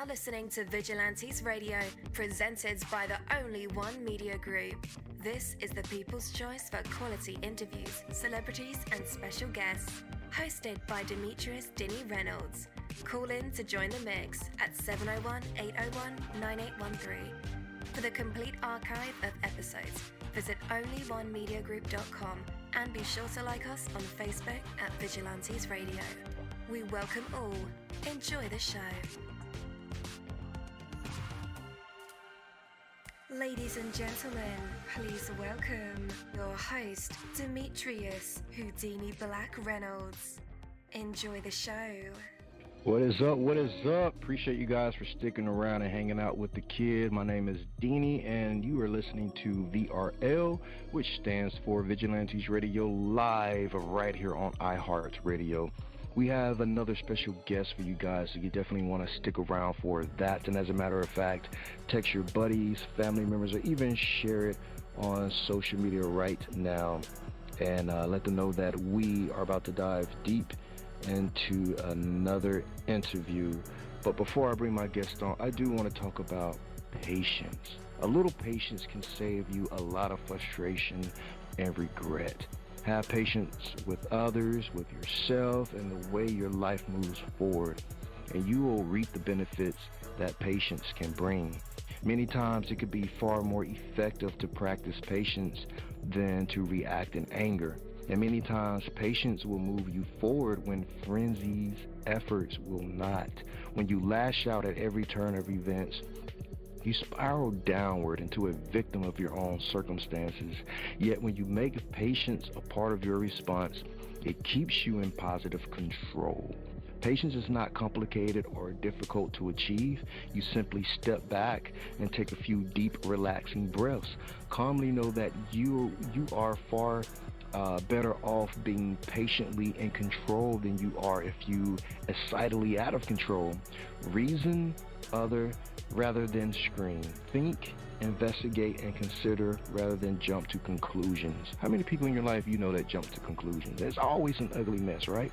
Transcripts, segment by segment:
now listening to Vigilantes Radio, presented by the Only One Media Group. This is the people's choice for quality interviews, celebrities, and special guests. Hosted by Demetrius Dinny Reynolds. Call in to join the mix at 701-801-9813. For the complete archive of episodes, visit onlyonemediagroup.com and be sure to like us on Facebook at Vigilantes Radio. We welcome all. Enjoy the show. Ladies and gentlemen, please welcome your host, Demetrius Houdini Black Reynolds. Enjoy the show. What is up? What is up? Appreciate you guys for sticking around and hanging out with the kid. My name is Dini, and you are listening to VRL, which stands for Vigilantes Radio Live, right here on iHeartRadio. We have another special guest for you guys, so you definitely want to stick around for that. And as a matter of fact, text your buddies, family members, or even share it on social media right now and let them know that we are about to dive deep into another interview. But before I bring my guest on, I do want to talk about patience. A little patience can save you a lot of frustration and regret. Have patience with others, with yourself, and the way your life moves forward, and you will reap the benefits that patience can bring. Many times it could be far more effective to practice patience than to react in anger. And many times patience will move you forward when frenzies, efforts will not. When you lash out at every turn of events, you spiral downward into a victim of your own circumstances. Yet when you make patience a part of your response, it keeps you in positive control. Patience is not complicated or difficult to achieve. You simply step back and take a few deep, relaxing breaths. Calmly know that you are far better off being patiently in control than you are if you excitedly out of control. Reason rather than scream. Think, investigate, and consider rather than jump to conclusions. How many people in your life you know that jump to conclusions? There's always an ugly mess, right?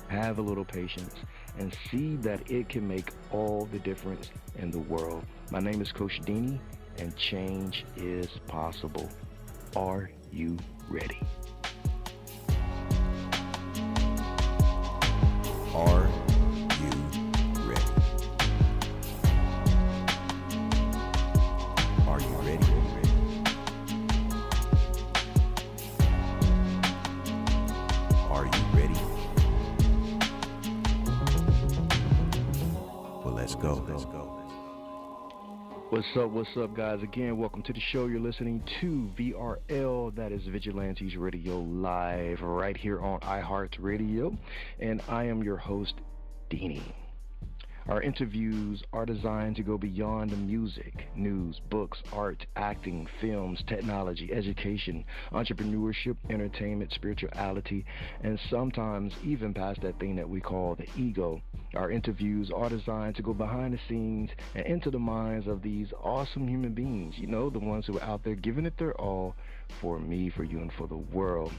Have a little patience and see that it can make all the difference in the world. My name is Coach Dini, and change is possible. Are you ready? Are you ready? Are you ready? Are you ready? Well, let's go. What's up, guys? Again, welcome to the show. You're listening to VRL, that is Vigilantes Radio Live, right here on iHeartRadio, and I am your host, Dini. Our interviews are designed to go beyond the music, news, books, art, acting, films, technology, education, entrepreneurship, entertainment, spirituality, and sometimes even past that thing that we call the ego. Our interviews are designed to go behind the scenes and into the minds of these awesome human beings, you know, the ones who are out there giving it their all for me, for you, and for the world.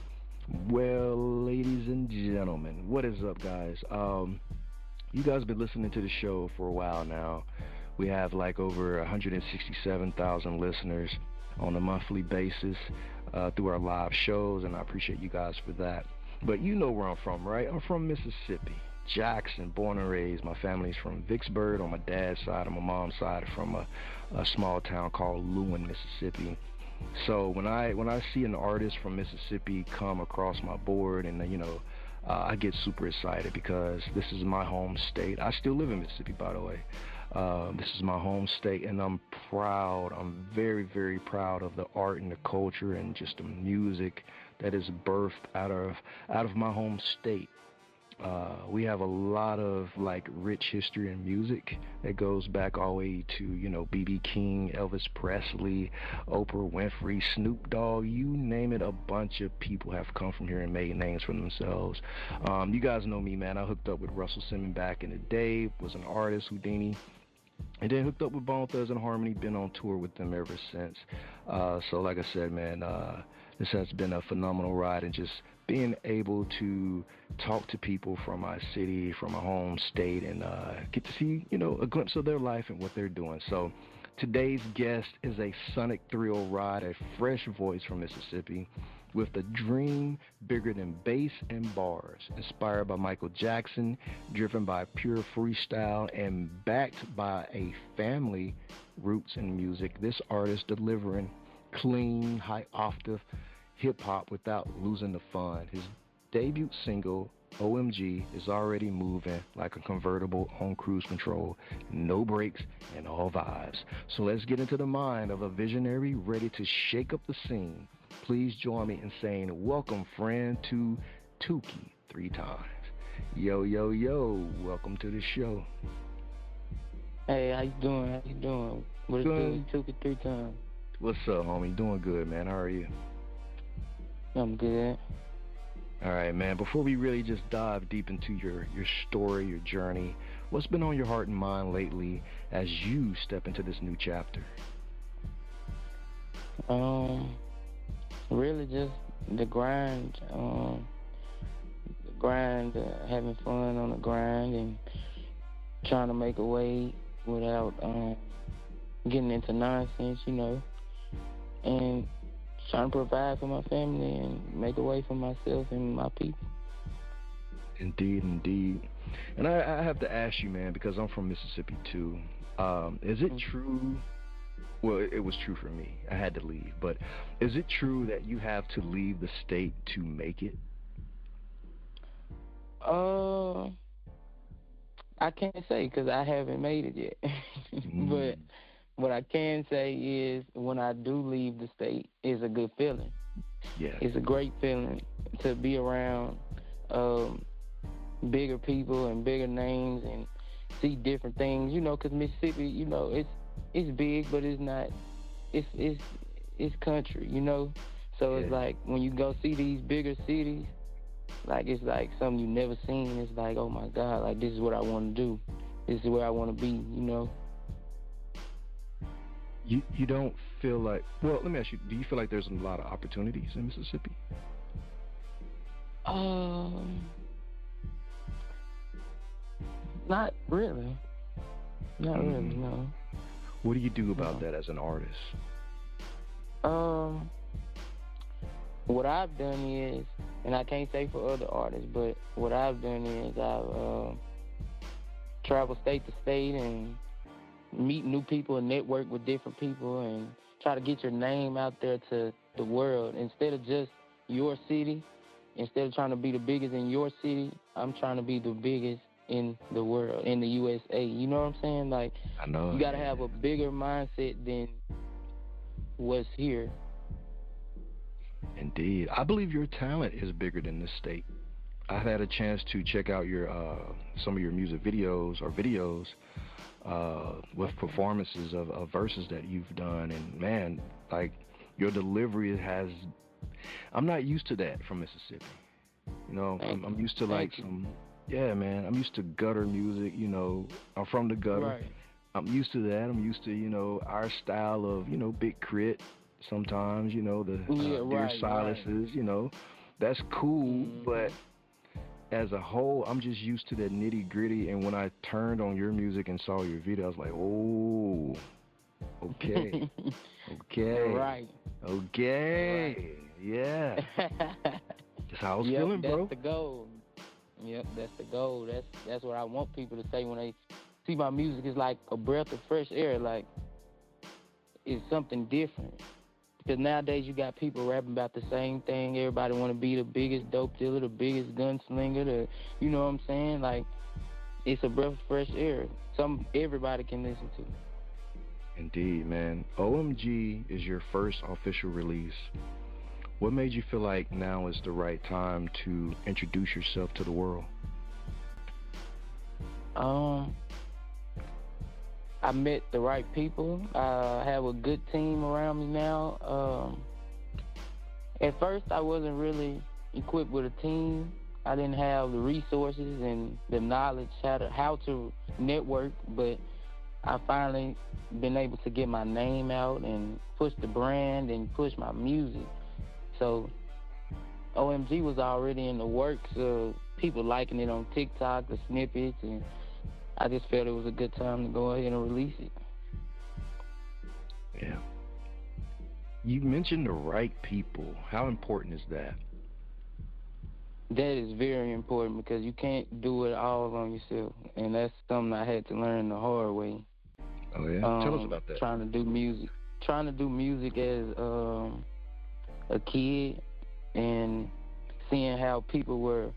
Well, ladies and gentlemen, what is up, guys? You guys have been listening to the show for a while now. We have like over 167,000 listeners on a monthly basis through our live shows, and I appreciate you guys for that. But you know where I'm from, right? I'm from Mississippi. Jackson, born and raised. My family's from Vicksburg on my dad's side, on my mom's side from a small town called Lewin, Mississippi. So when I see an artist from Mississippi come across my board, and I get super excited because this is my home state. I still live in Mississippi, by the way. This is my home state, and I'm proud. I'm very, very proud of the art and the culture and just the music that is birthed out of my home state. We have a lot of rich history in music that goes back all the way to, B.B. King, Elvis Presley, Oprah Winfrey, Snoop Dogg, you name it. A bunch of people have come from here and made names for themselves. You guys know me, man. I hooked up with Russell Simmons back in the day, was an artist, Houdini, and then hooked up with Bone Thugs-n-Harmony, been on tour with them ever since. So like I said, man, this has been a phenomenal ride, and just being able to talk to people from my city, from my home state, and get to see, a glimpse of their life and what they're doing. So today's guest is a sonic thrill ride, a fresh voice from Mississippi with a dream bigger than bass and bars, inspired by Michael Jackson, driven by pure freestyle, and backed by a family roots in music. This artist delivering clean, high-octave hip-hop without losing the fun. His debut single, OMG, is already moving like a convertible on cruise control, no brakes and all vibes. So let's get into the mind of a visionary ready to shake up the scene. Please join me in saying welcome, friend, to Tookie3x. Yo, yo, yo, welcome to the show. Hey, how you doing? What is good? Tookie3x. What's up, homie? Doing good, man. How are you? I'm good. All right, man. Before we really just dive deep into your story, your journey, what's been on your heart and mind lately as you step into this new chapter? Really just the grind. Having fun on the grind and trying to make a way without getting into nonsense, and trying to provide for my family and make a way for myself and my people. Indeed, indeed. And I have to ask you, man, because I'm from Mississippi too. Is it true? Well, it was true for me. I had to leave. But is it true that you have to leave the state to make it? I can't say because I haven't made it yet. But what I can say is when I do leave the state, it's a good feeling. Yeah. It's a great feeling to be around bigger people and bigger names and see different things, because Mississippi, it's big, but it's not, it's country, So it's like when you go see these bigger cities, like it's like something you never seen. It's like, oh my God, like this is what I want to do. This is where I want to be, You don't feel like, well, let me ask you, do you feel like there's a lot of opportunities in Mississippi? Not really. Not really, no. What do you do about that as an artist? What I've done is, and I can't say for other artists, but what I've done is I've traveled state to state and meet new people and network with different people and try to get your name out there to the world. Instead of just your city, instead of trying to be the biggest in your city, I'm trying to be the biggest in the world, in the USA. You know what I'm saying? Like, I know. You got to have a bigger mindset than what's here. Indeed. I believe your talent is bigger than this state. I've had a chance to check out your some of your music videos with performances of verses that you've done, and man, like your delivery has, I'm not used to that from Mississippi. I'm used to like some, yeah, man, I'm used to gutter music, I'm from the gutter. Right. I'm used to that. I'm used to, our style of, Big Crit sometimes, the Dear Silences, that's cool, but as a whole, I'm just used to that nitty gritty. And when I turned on your music and saw your video, I was like, oh, okay, okay, right, okay, right. Yeah. That's how I was feeling, bro. That's the goal. Yep, that's the goal. That's what I want people to say when they see my music. It's like a breath of fresh air. Like it's something different. Because nowadays you got people rapping about the same thing. Everybody want to be the biggest dope dealer, the biggest gunslinger, you know what I'm saying? Like, it's a breath of fresh air. Everybody can listen to. Indeed, man. OMG is your first official release. What made you feel like now is the right time to introduce yourself to the world? I met the right people. I have a good team around me now. At first, I wasn't really equipped with a team. I didn't have the resources and the knowledge how to network, but I finally been able to get my name out and push the brand and push my music. So OMG was already in the works of people liking it on TikTok, the snippets, and I just felt it was a good time to go ahead and release it. Yeah. You mentioned the right people. How important is that? That is very important because you can't do it all on yourself, and that's something I had to learn the hard way. Oh, yeah? Tell us about that. Trying to do music as a kid and seeing how people were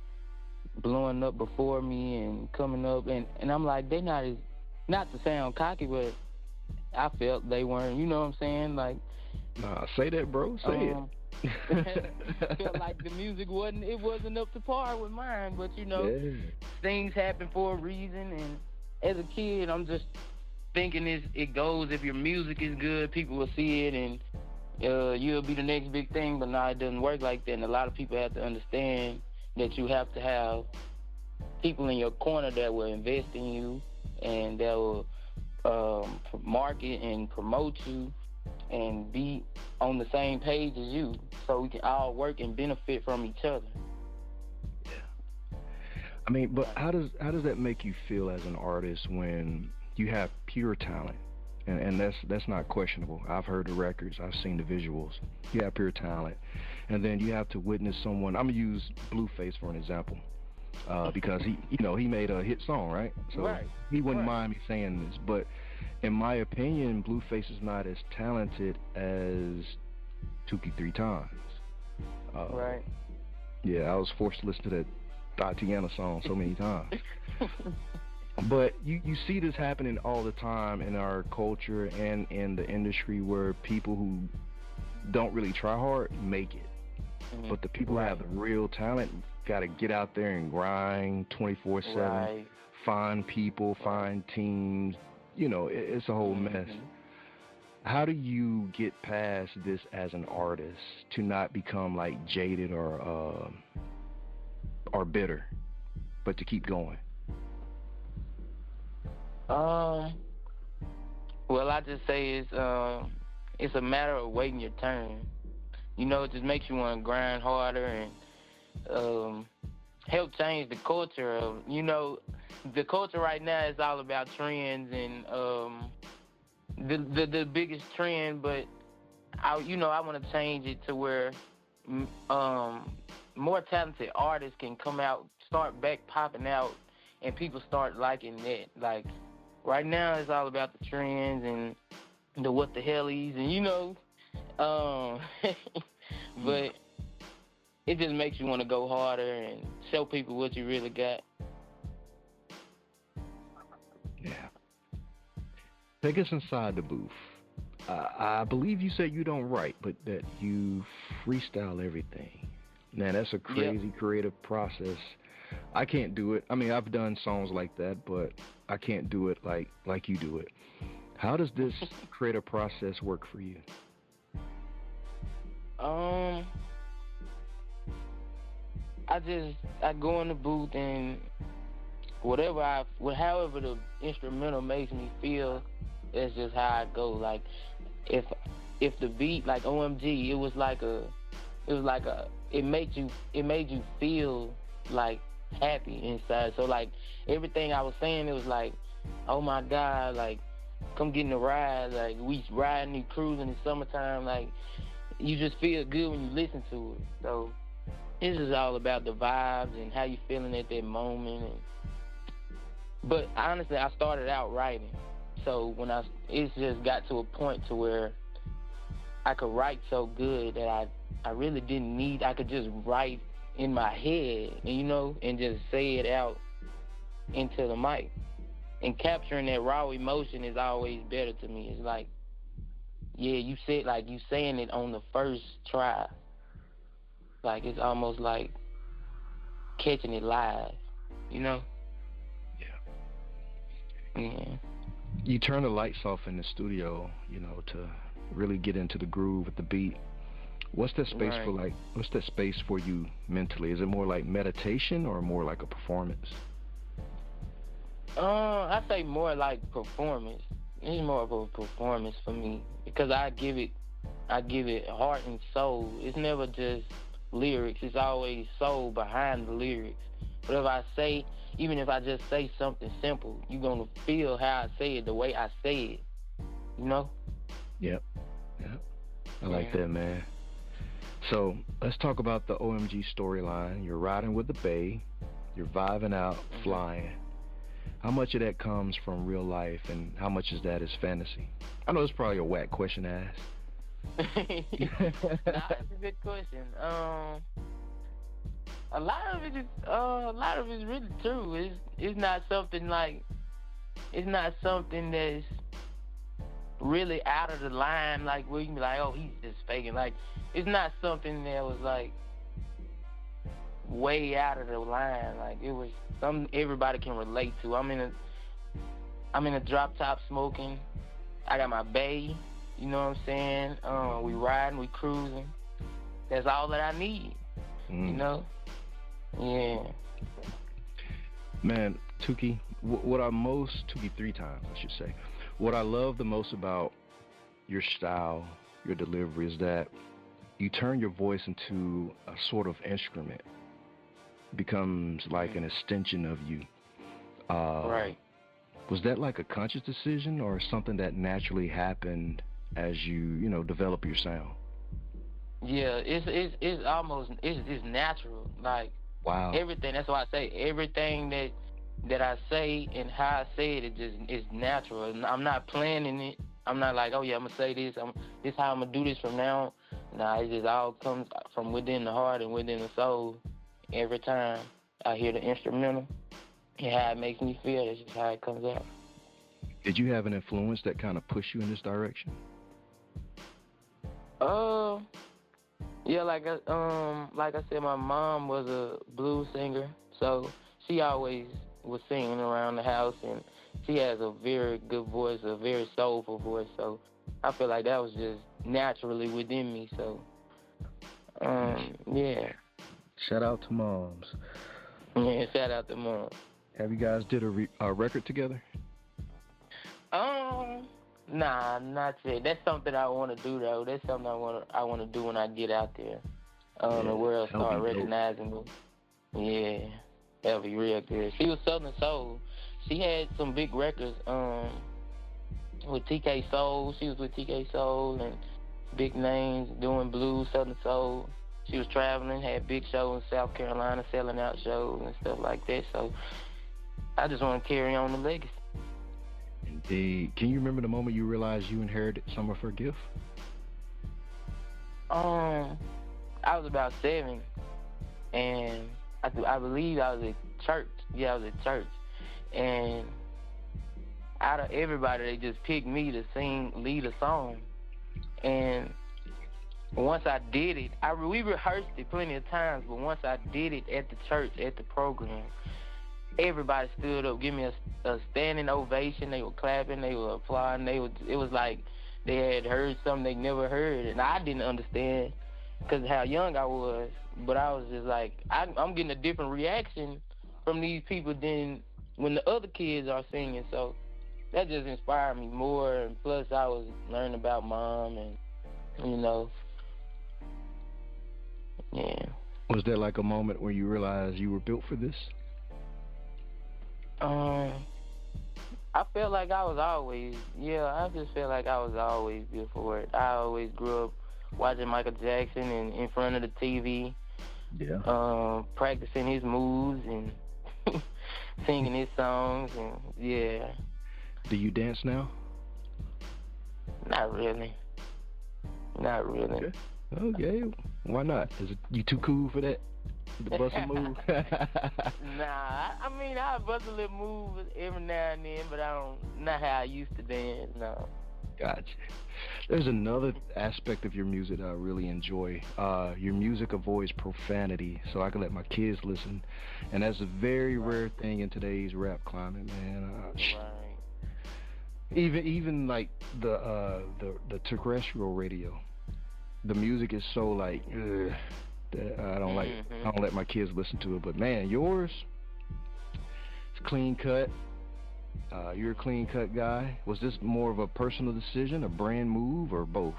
blowing up before me and coming up, and I'm like, they not to sound cocky, but I felt they weren't, you know what I'm saying? Like, nah, say that, bro. Say it. Felt like the music wasn't up to par with mine, but things happen for a reason, and as a kid, I'm just thinking it goes, if your music is good, people will see it, and you'll be the next big thing, but no, it doesn't work like that, and a lot of people have to understand that you have to have people in your corner that will invest in you, and that will market and promote you, and be on the same page as you, so we can all work and benefit from each other. Yeah. I mean, but how does that make you feel as an artist when you have pure talent? And that's not questionable. I've heard the records, I've seen the visuals. You have pure talent, and then you have to witness someone. I'm gonna use Blueface for an example, because he made a hit song, right? So he wouldn't mind me saying this, but in my opinion, Blueface is not as talented as Tookie3x. Right. Yeah, I was forced to listen to that Tatiana song so many times. But you see this happening all the time in our culture and in the industry, where people who don't really try hard make it. Mm-hmm. But the people who have the real talent got to get out there and grind 24/7, find people, find teams. It's a whole mess. How do you get past this as an artist to not become like jaded or bitter, but to keep going? Well, I just say it's a matter of waiting your turn. It just makes you want to grind harder and help change the culture of, the culture right now is all about trends and the biggest trend, but I want to change it to where more talented artists can come out, start back popping out, and people start liking that. Like, right now it's all about the trends and the what the hellies and but it just makes you want to go harder and show people what you really got. Yeah. Take us inside the booth. I believe you said you don't write, but that you freestyle everything. Man, that's a crazy creative process. I can't do it. I mean, I've done songs like that, but I can't do it like you do it. How does this creative process work for you? I go in the booth and however the instrumental makes me feel, that's just how I go. Like, if the beat, like OMG, it made you feel like happy inside. So like everything I was saying, it was like, oh my God, like, come get in the ride, like we riding and cruising in the summertime, like you just feel good when you listen to it. So it's just all about the vibes and how you feeling at that moment. But honestly, I started out writing, so it just got to a point to where I could write so good that I really didn't need. I could just write in my head, and just say it out into the mic. And capturing that raw emotion is always better to me. It's like, you said, like, you saying it on the first try. Like, it's almost like catching it live, Yeah. You turn the lights off in the studio, to really get into the groove with the beat. What's that space what's that space for you mentally? Is it more like meditation or more like a performance? I say more like performance. It's more of a performance for me because I give it heart and soul. It's never just lyrics. It's always soul behind the lyrics. Whatever I say, even if I just say something simple, you're going to feel how I say it, the way I say it, you know? Yep. I like that, man. So let's talk about the OMG storyline. You're riding with the Bay. You're vibing out, flying. How much of that comes from real life, and how much of that is fantasy? I know it's probably a whack question to ask. Nah, that's a good question. A lot of it is really true. It's not something that's really out of the line, like where you can be like, oh, he's just faking. Like, it's not something that was like way out of the line. Like, it was something everybody can relate to. I'm in a drop top smoking. I got my Bay, you know what I'm saying? We riding, we cruising. That's all that I need, you know? Yeah. Man, Tookie, Tookie3x, I should say. What I love the most about your style, your delivery, is that you turn your voice into a sort of instrument. It becomes like an extension of you. Right. Was that like a conscious decision, or something that naturally happened as you develop your sound? Yeah, it's almost natural. Like, wow. Everything. That's why I say everything that I say and how I say it, it's natural. I'm not planning it. I'm not like, oh yeah, I'm gonna say this. This how I'm gonna do this from now on. Nah, it just all comes from within the heart and within the soul. Every time I hear the instrumental and how it makes me feel, that's just how it comes out. Did you have an influence that kind of pushed you in this direction? Yeah, like I said, my mom was a blues singer, so she always was singing around the house, and she has a very good voice, a very soulful voice, so I feel like that was just naturally within me, so, yeah. Shout out to moms. Yeah, shout out to mom. Have you guys did a record together? Nah, not yet. That's something I want to do, though. That's something I want to do when I get out there. The world start recognizing me. Yeah, that'll be real good. She was Southern Soul. She had some big records with TK Soul. She was with TK Soul and big names doing blues, Southern Soul. She was traveling, had big shows in South Carolina, selling out shows and stuff like that. So I just want to carry on the legacy. Can you remember the moment you realized you inherited some of her gift? I was about 7, and I believe I was at church. Yeah, I was at church, and out of everybody, they just picked me to lead a song. And once I did it, we rehearsed it plenty of times, but once I did it at the church, at the program, everybody stood up, give me a standing ovation. They were clapping, they were applauding. It was like they had heard something they never heard, and I didn't understand because of how young I was. But I was just like, I'm getting a different reaction from these people than when the other kids are singing. So that just inspired me more. And plus, I was learning about mom, and yeah. Was there like a moment where you realized you were built for this? I felt like I just felt like I was always built for it. I always grew up watching Michael Jackson and in front of the TV, practicing his moves and singing his songs, and yeah. Do you dance now? Not really. Okay. Why not? Is you too cool for that? The bustle move? Nah, I mean, I bust a little move every now and then, but not how I used to dance, no. Gotcha. There's another aspect of your music that I really enjoy. Your music avoids profanity, so I can let my kids listen, and that's a very rare thing in today's rap climate, man. Right. Even like the terrestrial radio, the music is so like, that I don't like. I don't let my kids listen to it. But man, yours, it's clean cut. You're a clean cut guy. Was this more of a personal decision, a brand move, or both?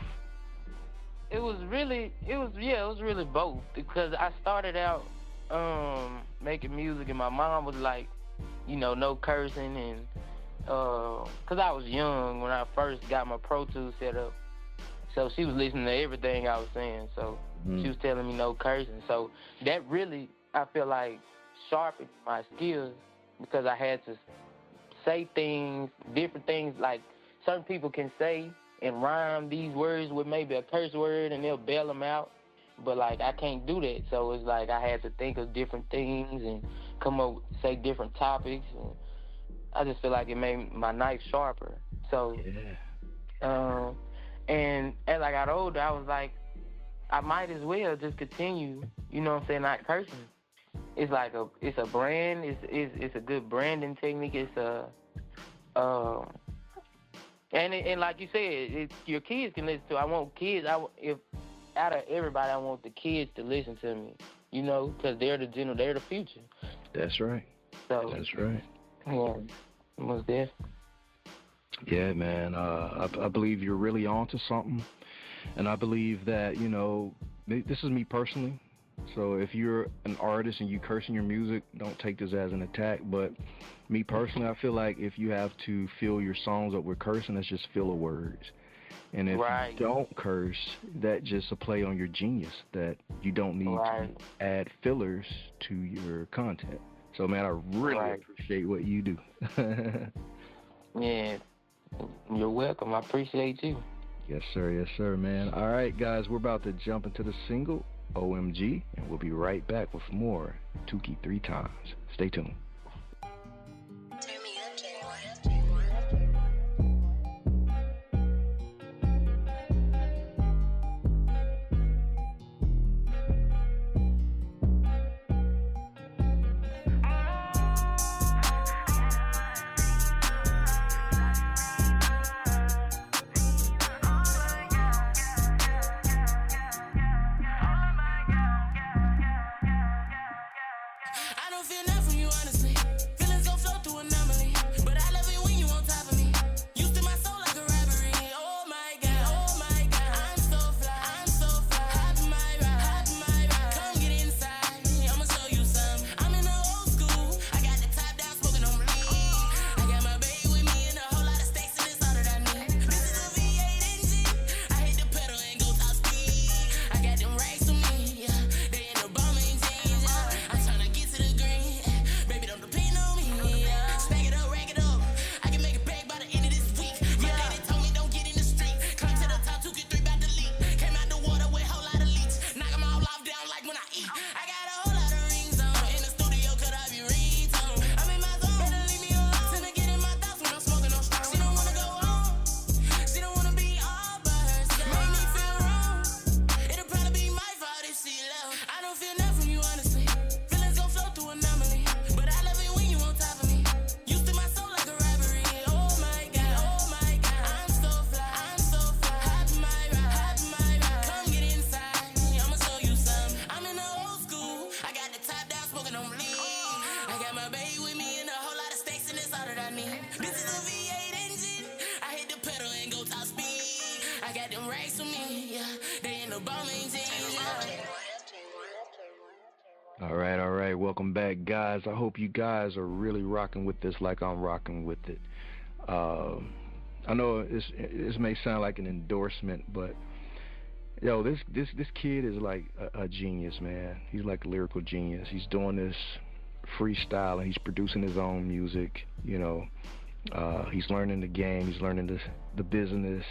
it was really both, because I started out making music, and my mom was like, no cursing, and because I was young when I first got my Pro Tools set up, so she was listening to everything I was saying, so she was telling me no cursing, so that really, I feel like, sharpened my skills, because I had to say things, different things, like certain people can say and rhyme these words with maybe a curse word and they'll bail them out, but like I can't do that, so it's like I had to think of different things and come up, say different topics, and I just feel like it made my knife sharper. So, and as I got older, I was like, I might as well just continue, not cursing. It's like it's a brand, it's a good branding technique. It's and like you said, your kids can listen to. I want kids. If out of everybody, I want the kids to listen to me, because they're the future. That's right. So that's right. Yeah, most definitely. Yeah, man. I believe you're really onto something, and I believe that this is me personally. So if you're an artist and you curse in your music, don't take this as an attack. But me personally, I feel like if you have to fill your songs up with cursing, that's just filler words. And if you don't curse, that just a play on your genius, that you don't need to add fillers to your content. So, man, I really appreciate what you do. Yeah, you're welcome. I appreciate you. Yes, sir. Yes, sir, man. All right, guys, we're about to jump into the single, OMG, and we'll be right back with more Tookie3x. Stay tuned. All right. Welcome back, guys. I hope you guys are really rocking with this like I'm rocking with it. I know this may sound like an endorsement, but yo, this kid is like a genius, man. He's like a lyrical genius. He's doing this freestyle and he's producing his own music. He's learning the game. He's learning the business,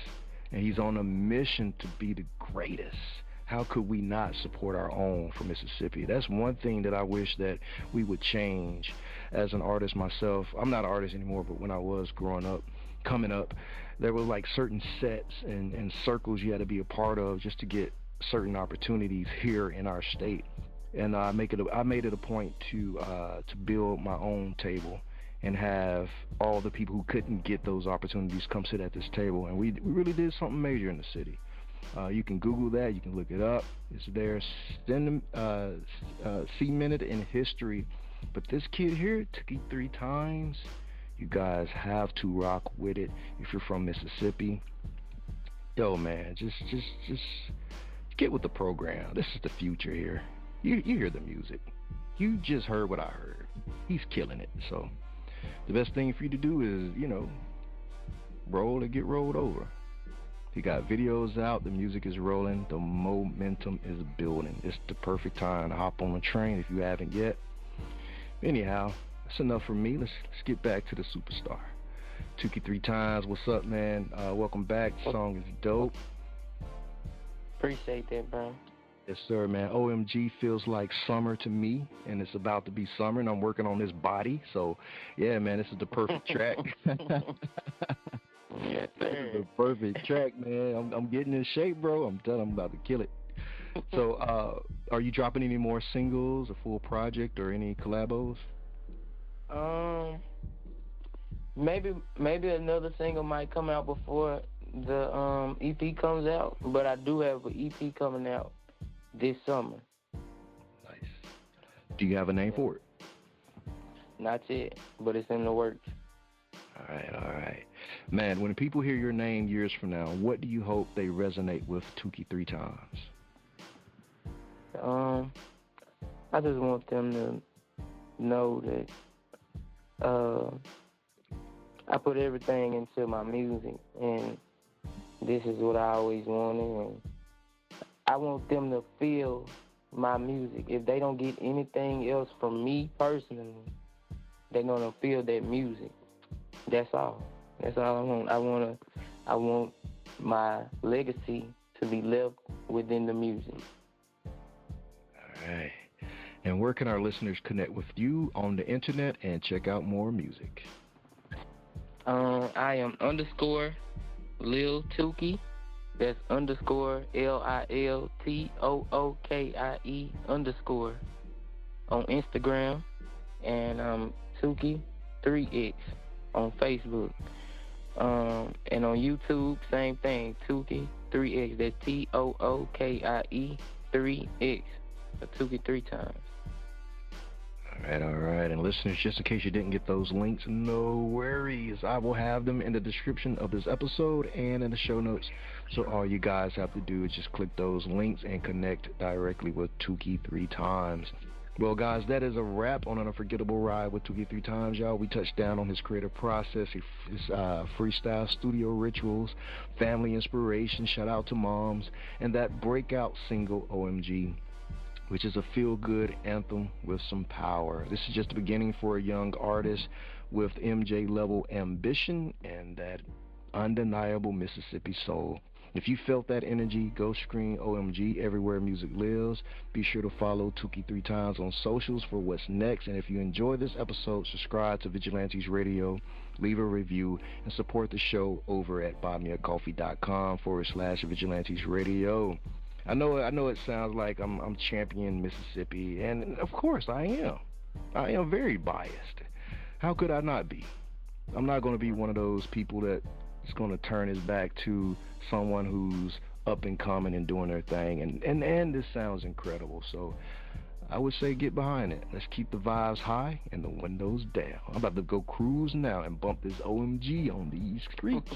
and he's on a mission to be the greatest. How could we not support our own from Mississippi? That's one thing that I wish that we would change. As an artist myself, I'm not an artist anymore, but when I was coming up, there were like certain sets and circles you had to be a part of just to get certain opportunities here in our state. And I made it a point to build my own table and have all the people who couldn't get those opportunities come sit at this table. And we really did something major in the city. You can Google that. You can look it up. It's there, cemented in history. But this kid here, Tookie3x, you guys have to rock with it if you're from Mississippi. Yo, man, just get with the program. This is the future here. You hear the music. You just heard what I heard. He's killing it. So the best thing for you to do is, roll and get rolled over. He got videos out. The music is rolling. The momentum is building. It's the perfect time to hop on the train if you haven't yet. Anyhow, that's enough for me. Let's get back to the superstar. Tookie3x, what's up, man? Welcome back. The song is dope. Appreciate that, bro. Yes, sir, man. OMG feels like summer to me, and it's about to be summer, and I'm working on this body. So, yeah, man, this is the perfect track. Yes, This is the perfect track, man. I'm getting in shape, bro. I'm telling you, I'm about to kill it. So, are you dropping any more singles, a full project, or any collabos? Maybe another single might come out before the EP comes out, but I do have an EP coming out this summer. Nice. Do you have a name for it? Not yet, but it's in the works. All right. Man, when people hear your name years from now, what do you hope they resonate with Tookie3x? I just want them to know that I put everything into my music, and this is what I always wanted, and I want them to feel my music. If they don't get anything else from me personally, they're gonna feel that music. That's all. That's all I want. I want my legacy to be left within the music. All right. And where can our listeners connect with you on the internet and check out more music? I am _ Lil Tookie. That's _ LILTOOKIE_ on Instagram, and Tookie3x on Facebook. And on YouTube, same thing, Tookie3x. That's TOOKIE 3x. So Tookie3x. All right. And listeners, just in case you didn't get those links, no worries. I will have them in the description of this episode and in the show notes. So all you guys have to do is just click those links and connect directly with Tookie3x. Well, guys, that is a wrap on an unforgettable ride with Tookie3x, y'all. We touched down on his creative process, his freestyle studio rituals, family inspiration, shout out to moms, and that breakout single, OMG, which is a feel-good anthem with some power. This is just the beginning for a young artist with MJ-level ambition and that undeniable Mississippi soul. If you felt that energy, go scream OMG everywhere music lives. Be sure to follow Tookie3x on socials for what's next. And if you enjoy this episode, subscribe to Vigilantes Radio, leave a review, and support the show over at buymeacoffee.com/Vigilantes Radio. I know it sounds like I'm championing Mississippi, and of course I am. I am very biased. How could I not be? I'm not going to be one of those people that is going to turn his back to someone who's up and coming and doing their thing. And this sounds incredible. So I would say get behind it. Let's keep the vibes high and the windows down. I'm about to go cruise now and bump this OMG on these streets.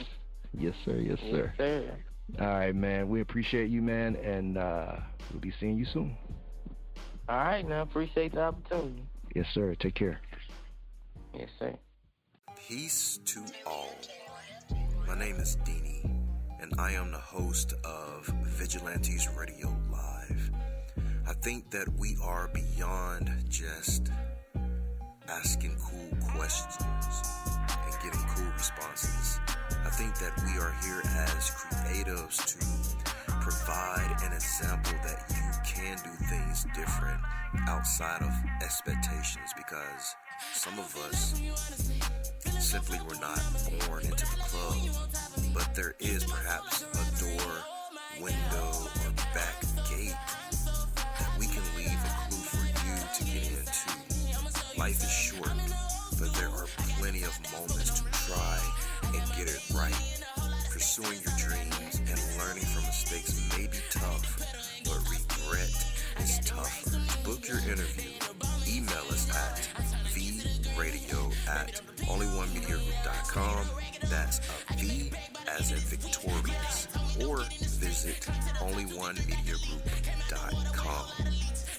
Yes, sir. Yes, sir. Yes, sir. All right, man. We appreciate you, man, and we'll be seeing you soon. All right, now appreciate the opportunity. Yes, sir. Take care. Yes, sir. Peace to all. My name is Deanie, and I am the host of Vigilantes Radio Live. I think that we are beyond just asking cool questions and getting cool responses. I think that we are here as creatives to provide an example that you can do things different outside of expectations, because some of us simply were not born into the club, but there is perhaps a door, window, or back gate that we can leave a clue for you to get into. Life is short, but there are plenty of moments to try and get it right. Pursuing your dreams and learning from mistakes may be tough, but regret is tougher. Book your interview. Email us at vradio@onlyonemediagroup.com. That's a V as in victorious, or visit onlyonemediagroup.com.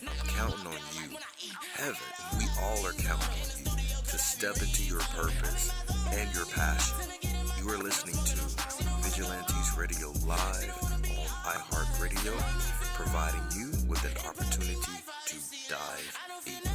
I'm counting on you. Heaven, we all are counting on you to step into your purpose and your passion. You are listening to Vigilantes Radio Live on iHeartRadio, providing you with an opportunity to dive deeper.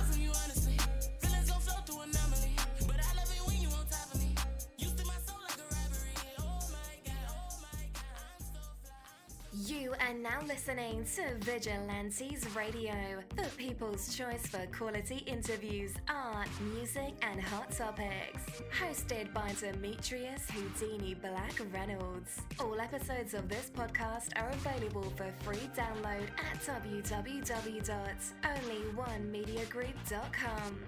You are now listening to Vigilantes Radio, the people's choice for quality interviews, art, music, and hot topics. Hosted by Demetrius Houdini Black Reynolds. All episodes of this podcast are available for free download at www.onlyonemediagroup.com.